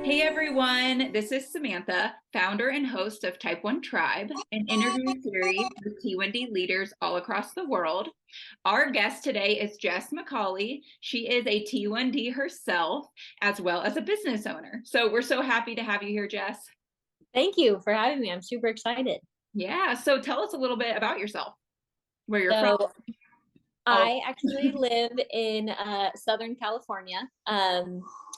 Hey everyone, this is Samantha, founder and host of Type1Tribe, an interview series with T1D leaders all across the world. Our guest today is Jess McCaulley. She is a T1D herself, as well as a business owner. So we're so happy to have you here, Jess. Thank you for having me. I'm super excited. Yeah, so tell us a little bit about yourself, where you're from. So All I actually live in Southern California.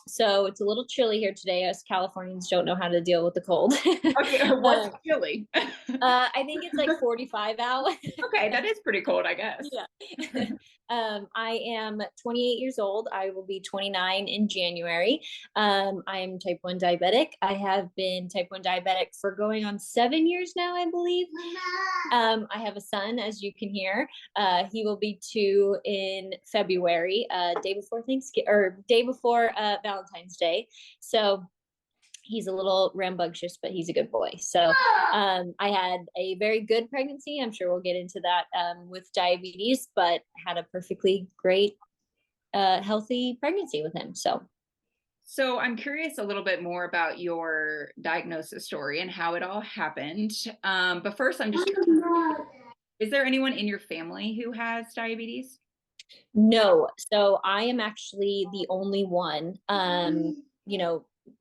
So it's a little chilly here today. Us Californians don't know how to deal with the cold. okay, what's um, Chile? I think it's like 45 out. Okay, that is pretty cold, I guess. Yeah. I am 28 years old. I will be 29 in January. I am type 1 diabetic. I have been type 1 diabetic for going on 7 years now, I believe. I have a son, as you can hear. He will be 2 in February, day before Thanksgiving or day before Valentine's Day. So he's a little rambunctious, but he's a good boy. So I had a very good pregnancy. I'm sure we'll get into that with diabetes, but had a perfectly great, healthy pregnancy with him. So I'm curious a little bit more about your diagnosis story and how it all happened. But first, I'm just curious, is there anyone in your family who has diabetes? No, so I am actually the only one.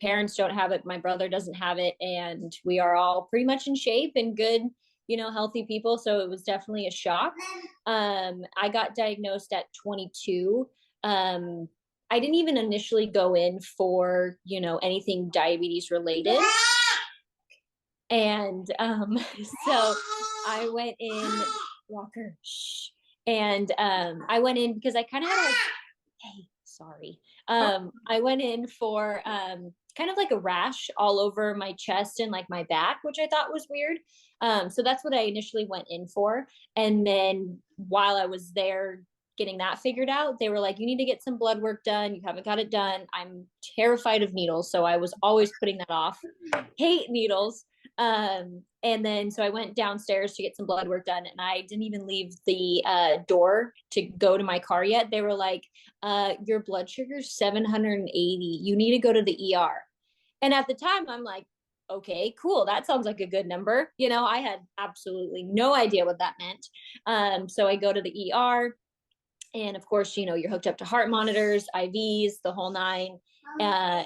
Parents don't have it, my brother doesn't have it, and we are all pretty much in shape and good, healthy people. So it was definitely a shock. I got diagnosed at 22. I didn't even initially go in for, anything diabetes related. And so I went in, Walker, shh. And I went in because I kind of had like, hey, sorry. Oh, I went in for kind of like a rash all over my chest and like my back, which I thought was weird. So that's what I initially went in for. And then while I was there getting that figured out, they were like, you need to get some blood work done. You haven't got it done. I'm terrified of needles. So I was always putting that off. Hate needles. And then so I went downstairs to get some blood work done, and I didn't even leave the door to go to my car yet. They were like, your blood sugar's 780. You need to go to the ER. And at the time, I'm like, okay, cool. That sounds like a good number. I had absolutely no idea what that meant. So I go to the ER. And of course, you're hooked up to heart monitors, IVs, the whole nine. Uh,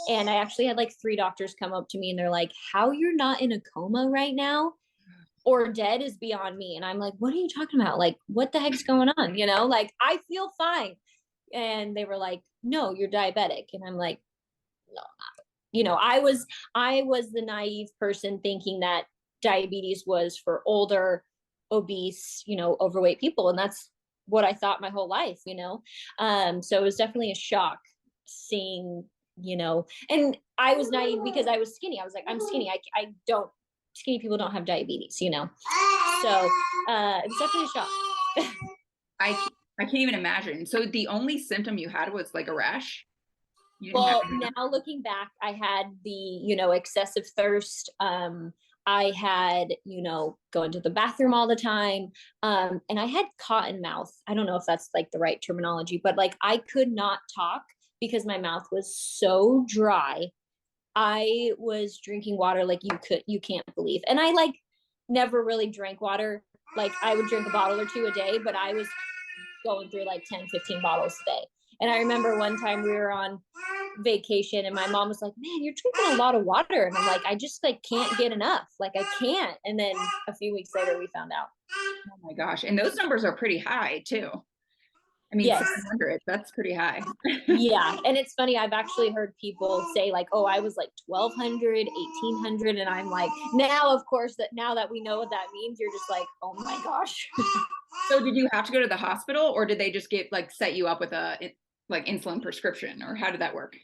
and I actually had like 3 doctors come up to me and they're like, how you're not in a coma right now or dead is beyond me. And I'm like, what are you talking about? Like, what the heck's going on? Like I feel fine. And they were like, no, you're diabetic. And I'm like, no, I was the naive person thinking that diabetes was for older, obese, overweight people. And that's what I thought my whole life. So it was definitely a shock seeing, and I was naive because I was skinny. I was like, I'm skinny. I don't, skinny people don't have diabetes. So it was definitely a shock. I I can't even imagine. So the only symptom you had was like a rash? You didn't have Well, any. now looking back, I had the, excessive thirst. I had, going to the bathroom all the time. And I had cotton mouth. I don't know if that's like the right terminology, but like I could not talk because my mouth was so dry. I was drinking water like you can't believe. And I like never really drank water. Like I would drink a bottle or two a day, but I was going through like 10, 15 bottles a day. And I remember one time we were on vacation and my mom was like, man, you're drinking a lot of water. And I'm like, I just like can't get enough. Like I can't. And then a few weeks later we found out. Oh my gosh. And those numbers are pretty high too. I mean, Yes. 700, that's pretty high. Yeah. And it's funny, I've actually heard people say like, oh, I was like 1200, 1800. And I'm like, now, of course, that now that we know what that means, you're just like, oh my gosh. So did you have to go to the hospital or did they just get like set you up with a like insulin prescription or how did that work?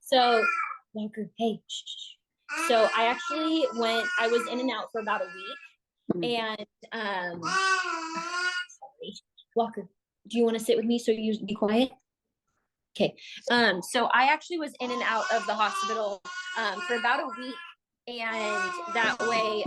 So, Walker, hey, shh, shh. So I was in and out for about a week. Mm. And sorry, Walker, do you want to sit with me so you be quiet? Okay. So I actually was in and out of the hospital for about a week. And that way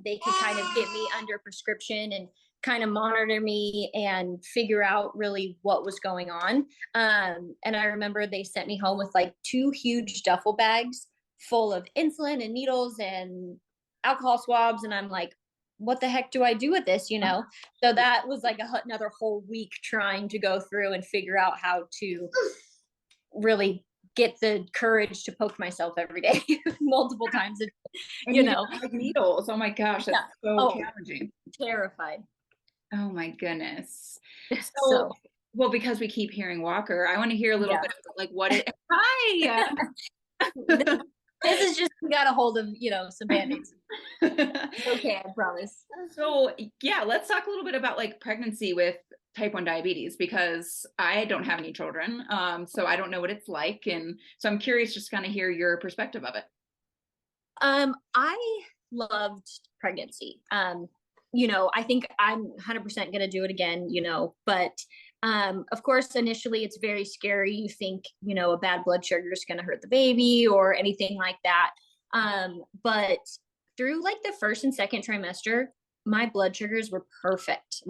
they could kind of get me under prescription and kind of monitor me and figure out really what was going on. And I remember they sent me home with like 2 huge duffel bags full of insulin and needles and alcohol swabs. And I'm like, what the heck do I do with this? So that was like another whole week trying to go through and figure out how to really get the courage to poke myself every day multiple times a day, And you don't like needles. Oh my gosh, that's so challenging. Terrified. Oh my goodness. So well, because we keep hearing Walker, I want to hear a little bit about like what it hi. This is just, we got a hold of, some band-aids. Okay, I promise. So yeah, let's talk a little bit about like pregnancy with type 1 diabetes, because I don't have any children. So I don't know what it's like. And so I'm curious just kind of hear your perspective of it. I loved pregnancy. I think I'm 100% going to do it again, but of course, initially it's very scary. You think, a bad blood sugar is going to hurt the baby or anything like that. But through like the first and second trimester, my blood sugars were perfect.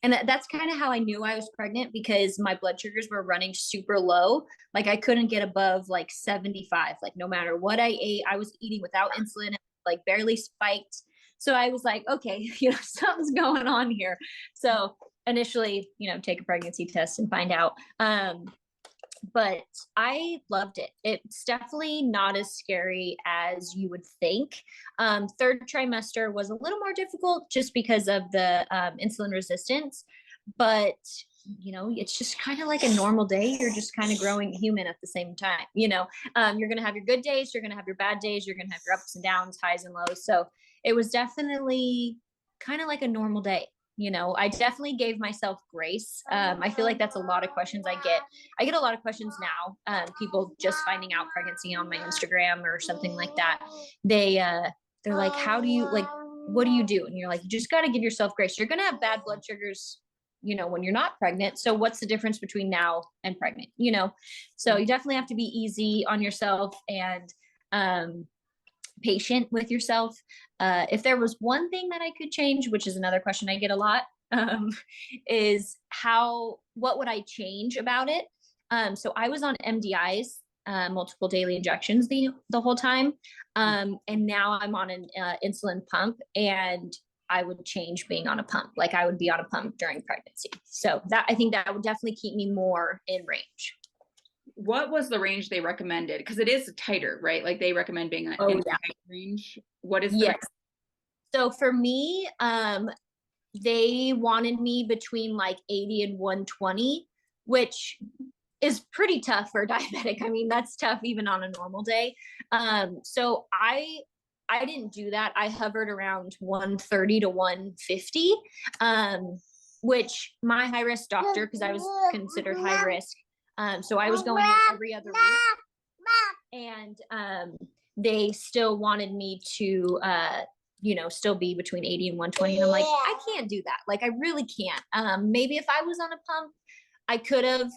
And that's kind of how I knew I was pregnant, because my blood sugars were running super low. Like I couldn't get above like 75, like no matter what I ate, I was eating without insulin, like barely spiked. So I was like, okay, something's going on here. So initially, take a pregnancy test and find out. But I loved it. It's definitely not as scary as you would think. Third trimester was a little more difficult just because of the insulin resistance, but it's just kind of like a normal day. You're just kind of growing human at the same time. You're going to have your good days. You're going to have your bad days. You're going to have your ups and downs, highs and lows. So it was definitely kind of like a normal day. I definitely gave myself grace. I feel like that's a lot of questions I get. I get a lot of questions now. People just finding out pregnancy on my Instagram or something like that. They're like, how do you, like, what do you do? And you're like, you just got to give yourself grace. You're going to have bad blood sugars, when you're not pregnant. So what's the difference between now and pregnant? So you definitely have to be easy on yourself and patient with yourself. If there was one thing that I could change, which is another question I get a lot, is what would I change about it? So I was on MDIs, multiple daily injections the whole time. And now I'm on an insulin pump, and I would change being on a pump. Like I would be on a pump during pregnancy. So I think that would definitely keep me more in range. What was the range they recommended? Because it is tighter, right? Like they recommend being in the range. What is the range? So for me, they wanted me between like 80 and 120, which is pretty tough for a diabetic. I mean, that's tough even on a normal day. So I didn't do that. I hovered around 130 to 150, which my high risk doctor, because I was considered high risk. So I was going in every other week, and they still wanted me to, still be between 80 and 120. And I'm like, I can't do that. Like, I really can't. Maybe if I was on a pump, I could have,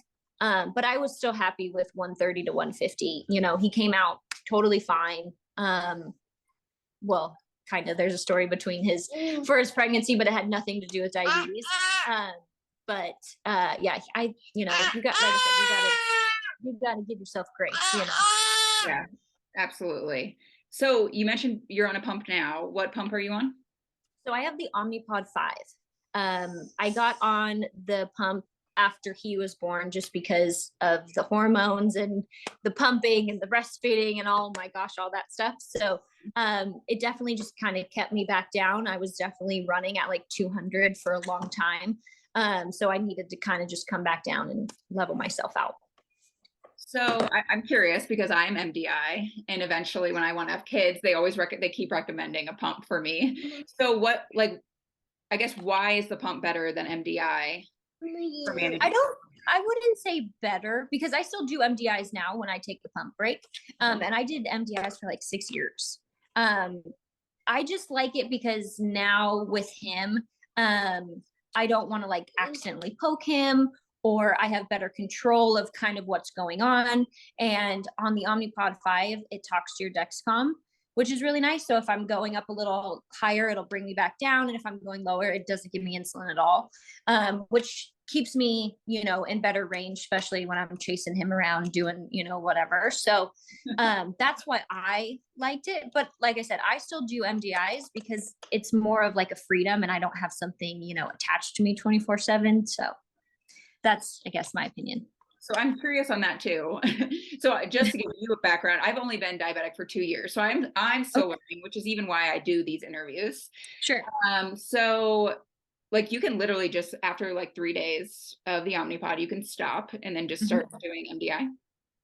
but I was still happy with 130 to 150. He came out totally fine. Well, kind of, there's a story between for his pregnancy, but it had nothing to do with diabetes. But yeah, you got, like I said, you gotta give yourself grace, Yeah, absolutely. So you mentioned you're on a pump now. What pump are you on? So I have the Omnipod 5. I got on the pump after he was born, just because of the hormones and the pumping and the breastfeeding and all that stuff. So it definitely just kind of kept me back down. I was definitely running at like 200 for a long time. So I needed to kind of just come back down and level myself out. So I'm curious, because I'm MDI, and eventually when I want to have kids, they always they keep recommending a pump for me. So I guess why is the pump better than MDI for managing? I wouldn't say better, because I still do MDIs now when I take the pump break. And I did MDIs for like 6 years. I just like it because now with him, I don't want to like accidentally poke him, or I have better control of kind of what's going on. And on the Omnipod 5, it talks to your Dexcom. which is really nice. So if I'm going up a little higher, it'll bring me back down. And if I'm going lower, it doesn't give me insulin at all, which keeps me, in better range, especially when I'm chasing him around doing, whatever. So that's why I liked it. But like I said, I still do MDIs because it's more of like a freedom and I don't have something, attached to me 24/7. So that's, I guess, my opinion. So I'm curious on that too. So just to give you a background, I've only been diabetic for 2 years. So I'm still learning, which is even why I do these interviews. Sure. So like you can literally just after like 3 days of the Omnipod, you can stop and then just start doing MDI.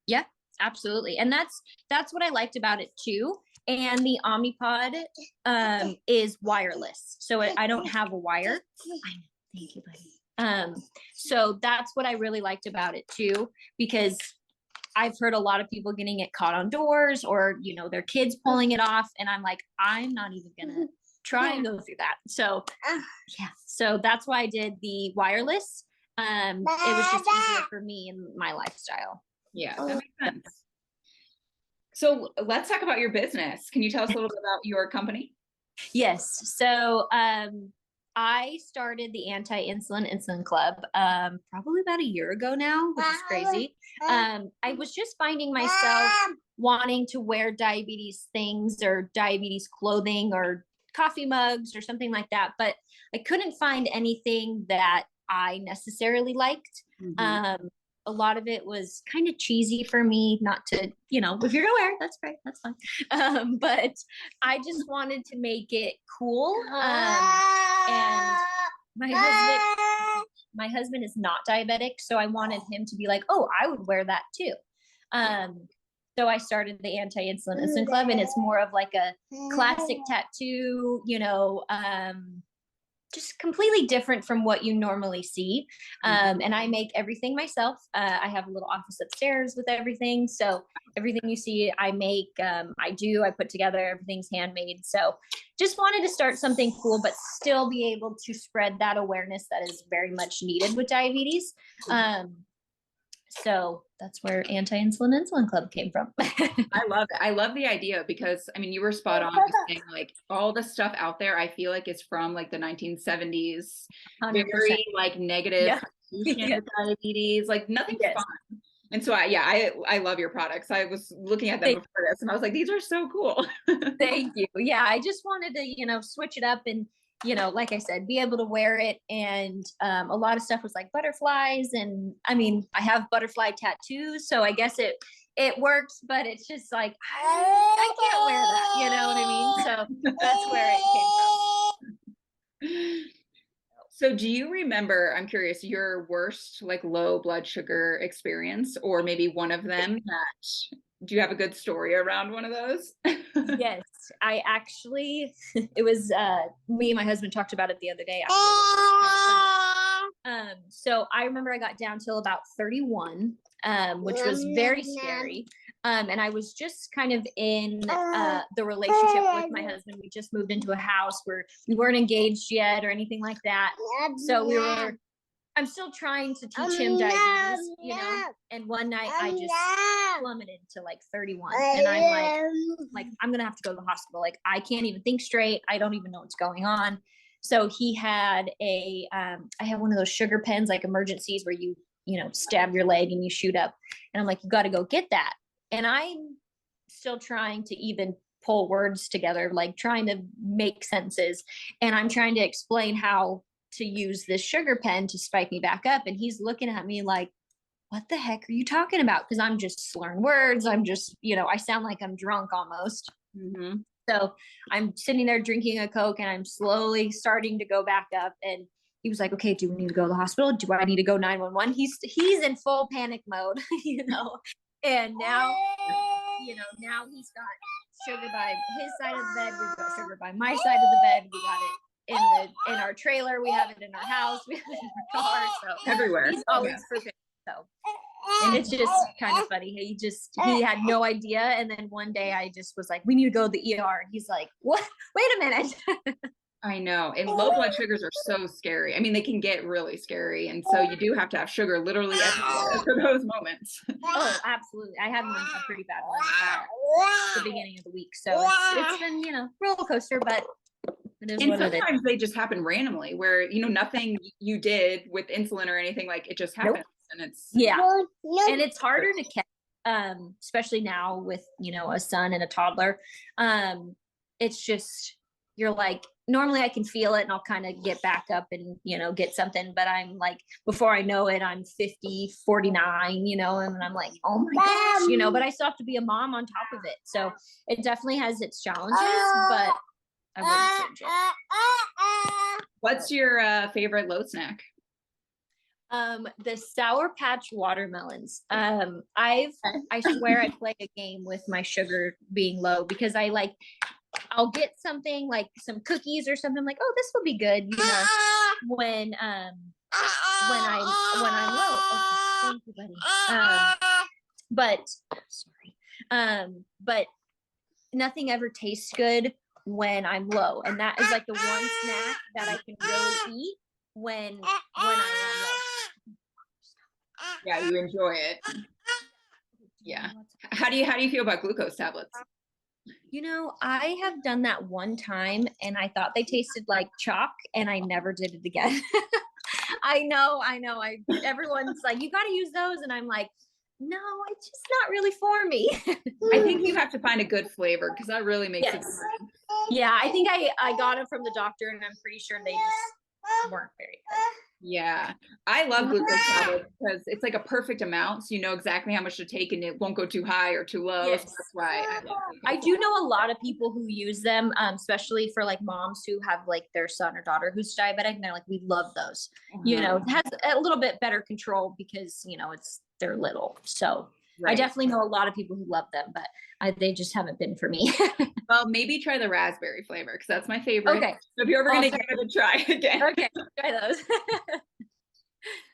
Yeah, absolutely. And that's what I liked about it too. And the Omnipod is wireless. So I don't have a wire. Thank you, buddy. So that's what I really liked about it too, because I've heard a lot of people getting it caught on doors or, their kids pulling it off. And I'm like, I'm not even gonna try and go through that. So yeah, so that's why I did the wireless. It was just easier for me and my lifestyle. Yeah, that makes sense. So let's talk about your business. Can you tell us a little bit about your company? Yes. So, I started the Anti-Insulin Insulin Club probably about a year ago now, which is crazy. I was just finding myself wanting to wear diabetes things or diabetes clothing or coffee mugs or something like that, but I couldn't find anything that I necessarily liked. A lot of it was kind of cheesy for me, not to, if you're gonna wear it, that's great, that's fine. But I just wanted to make it cool. And my husband is not diabetic, so I wanted him to be like, oh, I would wear that too. So I started the Anti-Insulin Insulin Club, and it's more of like a classic tattoo, just completely different from what you normally see. And I make everything myself. I have a little office upstairs with everything. So everything you see, I make, I put together, everything's handmade. So just wanted to start something cool, but still be able to spread that awareness that is very much needed with diabetes. So that's where Anti-Insulin Insulin Club came from. I love it. I love the idea because you were spot on saying like all the stuff out there I feel like is from like the 1970s. 100%. Very like negative diabetes, like nothing fun. And so I love your products. I was looking at them before this and I was like, these are so cool. Thank you. Yeah, I just wanted to, switch it up and like I said, be able to wear it. And a lot of stuff was like butterflies. And I have butterfly tattoos. So I guess it works, but it's just like, I can't wear that. You know what I mean? So that's where it came from. So do you remember, I'm curious, your worst like low blood sugar experience, or maybe one of them do you have a good story around one of those? Yes, I actually, it was, me and my husband talked about it the other day. So I remember I got down till about 31, which was very scary. And I was just kind of in the relationship with my husband. We just moved into a house where we weren't engaged yet or anything like that. So I'm still trying to teach him diabetes, and one night I just plummeted to like 31 and I'm like, I'm going to have to go to the hospital. Like, I can't even think straight. I don't even know what's going on. So he had I have one of those sugar pens, like emergencies where you stab your leg and you shoot up. And I'm like, you got to go get that. And I'm still trying to even pull words together, like trying to make sentences. And I'm trying to explain how to use this sugar pen to spike me back up. And he's looking at me like, what the heck are you talking about? Because I'm just slurring words. I'm just, I sound like I'm drunk almost. So I'm sitting there drinking a Coke and I'm slowly starting to go back up. And he was like, okay, do we need to go to the hospital? Do I need to go 911? He's in full panic mode, and now, now he's got sugar by his side of the bed. We've got sugar by my side of the bed. We got it in our trailer. We have it in our house. We have it in our car. So everywhere. He's always pooping. So and it's just kind of funny. He had no idea. And then one day I just was like, we need to go to the ER. And he's like, what? Wait a minute. I know. And low blood sugars are so scary. I mean, they can get really scary. And so you do have to have sugar literally everywhere for those moments. Oh, absolutely. I had one, a pretty bad one at the beginning of the week. So it's been, roller coaster, but it is And what it is. sometimes they just happen randomly where, nothing you did with insulin or anything, like it just happens. And it's and it's harder to catch, especially now with, a son and a toddler. It's just, you're like, normally I can feel it and I'll kind of get back up and, get something, but I'm like, before I know it, I'm 50, 49, and I'm like, oh my gosh, but I still have to be a mom on top of it. So it definitely has its challenges, but I wouldn't change it. What's your favorite low snack? The Sour Patch watermelons. I swear I play a game with my sugar being low because I'll get something like some cookies or something like, oh, this will be good, when I'm low. Okay, thank you, buddy. But sorry. But nothing ever tastes good when I'm low. And that is like the one snack that I can really eat when I am low. Yeah, you enjoy it. Yeah. How do you feel about glucose tablets? I have done that one time and I thought they tasted like chalk and I never did it again. I know. Everyone's like, you got to use those. And I'm like, no, it's just not really for me. I think you have to find a good flavor because that really makes it. Yeah, I think I got them from the doctor and I'm pretty sure they just weren't very good. Yeah, I love glucose tablets because it's like a perfect amount, so you know exactly how much to take and it won't go too high or too low. Yes. So that's why I do know a lot of people who use them, especially for like moms who have like their son or daughter who's diabetic and they're like, we love those. It has a little bit better control because they're little. So right. I definitely know a lot of people who love them, but they just haven't been for me. Well, maybe try the raspberry flavor because that's my favorite. Okay. So if you're ever going to give it a try again. Okay, try those.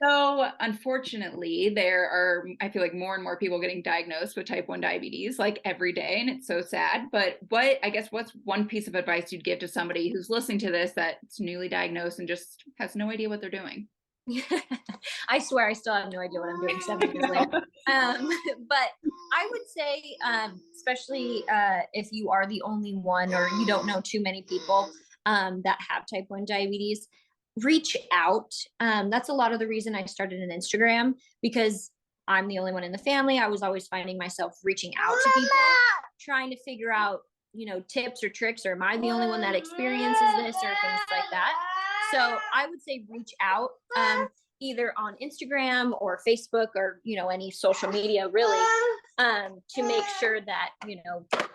So unfortunately, there are, I feel like more and more people getting diagnosed with type 1 diabetes like every day. And it's so sad. But what's one piece of advice you'd give to somebody who's listening to this that's newly diagnosed and just has no idea what they're doing? I swear I still have no idea what I'm doing 7 years later. But I would say, especially if you are the only one or you don't know too many people that have type 1 diabetes, reach out. That's a lot of the reason I started an Instagram because I'm the only one in the family. I was always finding myself reaching out to people, trying to figure out, tips or tricks, or am I the only one that experiences this or things like that. So I would say reach out either on Instagram or Facebook or, any social media really to make sure that,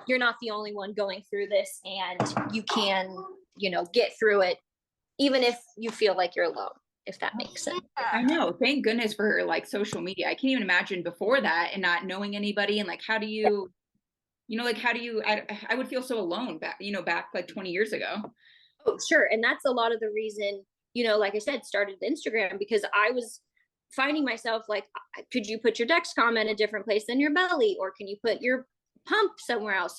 you're not the only one going through this and you can, get through it, even if you feel like you're alone, if that makes sense. I know. Thank goodness for like social media. I can't even imagine before that and not knowing anybody and like, how do you, I would feel so alone back like 20 years ago. Oh, sure. And that's a lot of the reason, like I said, started Instagram because I was finding myself like, could you put your Dexcom in a different place than your belly? Or can you put your pump somewhere else?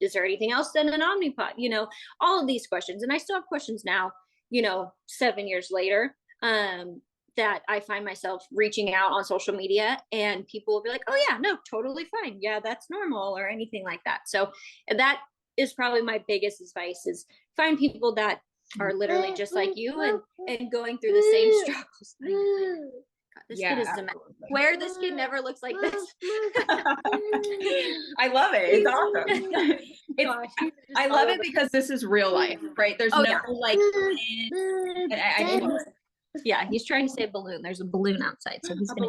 Is there anything else than an Omnipod? All of these questions. And I still have questions now, 7 years later, that I find myself reaching out on social media and people will be like, oh yeah, no, totally fine. Yeah, that's normal or anything like that. So that is probably my biggest advice is find people that are literally just like you and going through the same struggles. God, this kid is a mess. Where this kid never looks like this. I love it. It's awesome. I love it because this is real life, right? There's yeah, he's trying to say balloon. There's a balloon outside, so he's gonna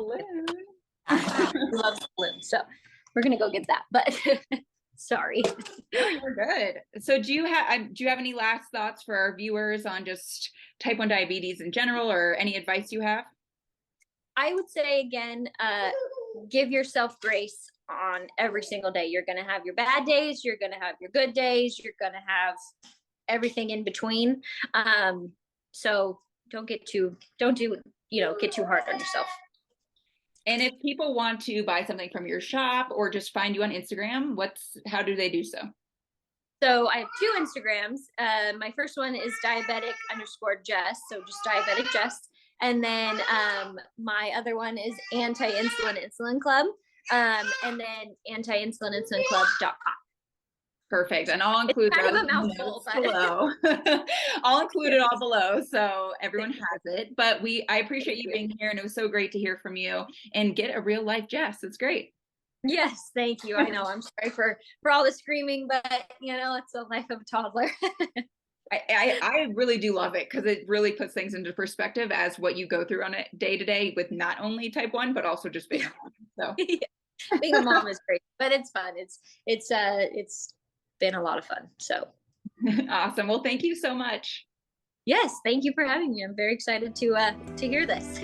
he loves balloons. So we're gonna go get that. But sorry. No, you're good. So do you have any last thoughts for our viewers on just type 1 diabetes in general or any advice you have? I would say again, give yourself grace on every single day. You're going to have your bad days. You're going to have your good days. You're going to have everything in between. So don't get too hard on yourself. And if people want to buy something from your shop or just find you on Instagram, how do they do so? So I have two Instagrams. My first one is diabetic_Jess. So just diabetic Jess. And then my other one is Anti-Insulin Insulin Club. And then anti-insulin-insulin-club.com. Perfect. And I'll include kind those of a mouthful, but below. I'll include it all below so everyone has it. But I appreciate you being here, and it was so great to hear from you and get a real life Jess. It's great. Yes, thank you. I know. I'm sorry for all the screaming, but you know, it's the life of a toddler. I really do love it because it really puts things into perspective as what you go through on a day to day with not only type 1, but also just being a mom. So Yeah. Being a mom is great, but it's fun. It's been a lot of fun. So awesome. Well, thank you so much. yes, thank you for having me. I'm very excited to hear this.